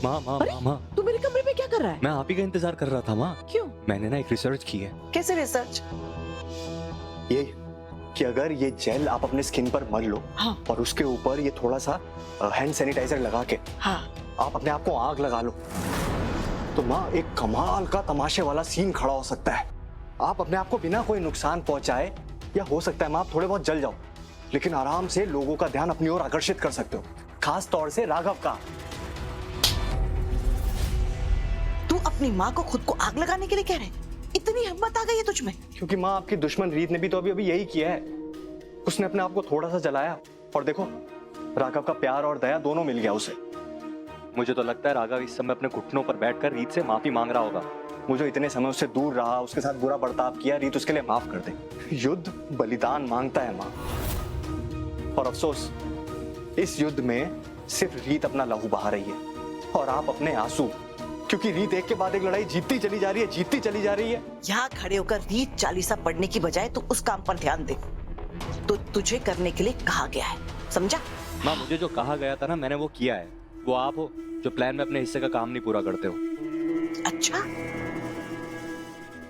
माँ माँ अरे, माँ माँ, तू मेरे कमरे में क्या कर रहा है? मैं आप ही का इंतजार कर रहा था माँ। क्यों? मैंने ना एक रिसर्च की है। कैसे रिसर्च? ये कि अगर ये जेल आप अपने स्किन पर मल लो हाँ और उसके ऊपर ये थोड़ा सा हैंड सैनिटाइजर लगा के हाँ। आप अपने आप को आग लगा लो तो माँ एक कमाल का तमाशे वाला सीन खड़ा हो सकता है। आप अपने आप को बिना कोई नुकसान पहुंचाए, या हो सकता है माँ आप थोड़े बहुत जल जाओ, लेकिन आराम से लोगों का ध्यान अपनी ओर आकर्षित कर सकते हो, खास तौर से राघव का। तू अपनी माँ को खुद को आग लगाने के लिए कह रहे? इतनी हिम्मत आ गई है तुझ में? क्योंकि माँ आपकी दुश्मन रीत ने भी तो अभी यही किया है। उसने अपने आप को थोड़ा सा जलाया और देखो राघव का प्यार और दया दोनों मिल गया उसे। मुझे तो लगता है राघव इस समय अपने घुटनों पर बैठकर रीत से माफी मांग रहा होगा। मुझे इतने समय उससे दूर रहा, उसके साथ बुरा बर्ताव किया, रीत उसके लिए माफ कर दे। युद्ध बलिदान मांगता है माँ, और अफसोस इस युद्ध में सिर्फ रीत अपना लहू बहा रही है और आप अपने आंसू, क्योंकि रीत एक के बाद एक लड़ाई जीतती चली जा रही है, जीतती चली जा रही है। यहाँ खड़े होकर रीत चालीसा पढ़ने की बजाय तू उस काम पर ध्यान दे तो तुझे करने के लिए कहा गया है, समझा? माँ मुझे जो कहा गया था ना मैंने वो किया है। वो आप हो जो प्लान में अपने हिस्से का काम नहीं पूरा करते हो। अच्छा,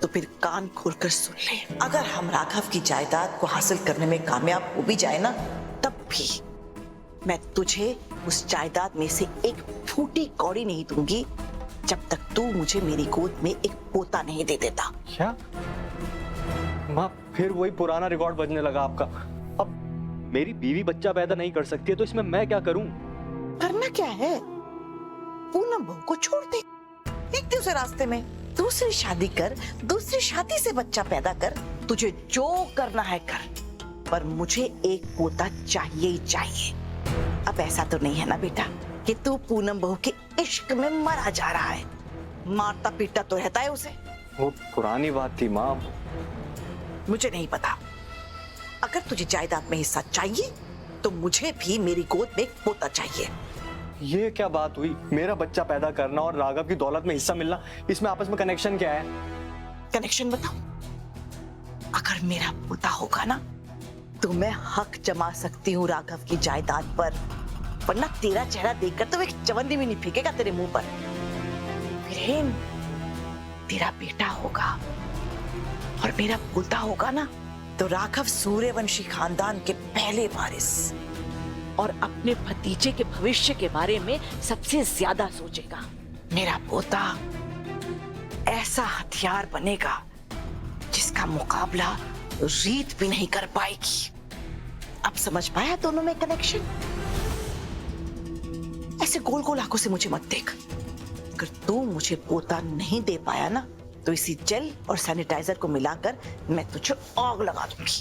तो फिर कान खोलकर सुन ले। अगर हम राघव की जायदाद को हासिल करने में कामयाब हो भी जाए ना, तब भी मैं तुझे उस जायदाद में से एक फूटी कौड़ी नहीं दूंगी जब तक तू मुझे मेरी गोद में एक पोता नहीं दे देता। क्या माँ फिर वही पुराना रिकॉर्ड बजने लगा आपका? अब मेरी बीवी बच्चा पैदा नहीं कर सकती है तो इसमें मैं क्या करूं? करना क्या है? पूनम बहू को छोड़ दे, फेंक दे उसे रास्ते में, दूसरी शादी कर, दूसरी शादी से बच्चा पैदा कर, तुझे जो करना है कर, पर मुझे एक पोता चाहिए ही चाहिए। अब ऐसा तो नहीं है ना बेटा कि तू पूनम बहू के इश्क में मरा जा रहा है? मारता पीटता तो रहता है उसे। वो पुरानी बात थी माँ। मुझे नहीं पता। अगर तुझे जायदाद में हिस्सा चाहिए तो मुझे भी मेरी गोद में एक पोता चाहिए। ये क्या बात हुई? मेरा बच्चा पैदा करना और राघव की दौलत में हिस्सा मिलना, इसमें आपस में कनेक्शन क्या है? कनेक्शन बताओ। अगर मेरा पोता होगा ना तो मैं हक जमा सकती हूँ राघव की जायदाद पर, वरना तेरा चेहरा देखकर तो एक चवन्नी भी नहीं फेंकेगा तेरे मुंह पर। वीरेन, तेरा बेटा होगा और मेरा पोता होगा ना तो राघव सूर्यवंशी खानदान के पहले वारिस और अपने भतीजे के भविष्य के बारे में सबसे ज्यादा सोचेगा। मेरा पोता ऐसा हथियार बनेगा जिसका मुकाबला रीत भी नहीं कर पाएगी। अब समझ पाया दोनों में कनेक्शन? ऐसे गोल गोल आंखों से मुझे मत देख। अगर तू मुझे पोता नहीं दे पाया ना तो इसी जेल और सैनिटाइजर को मिलाकर मैं तुझे आग लगा दूंगी।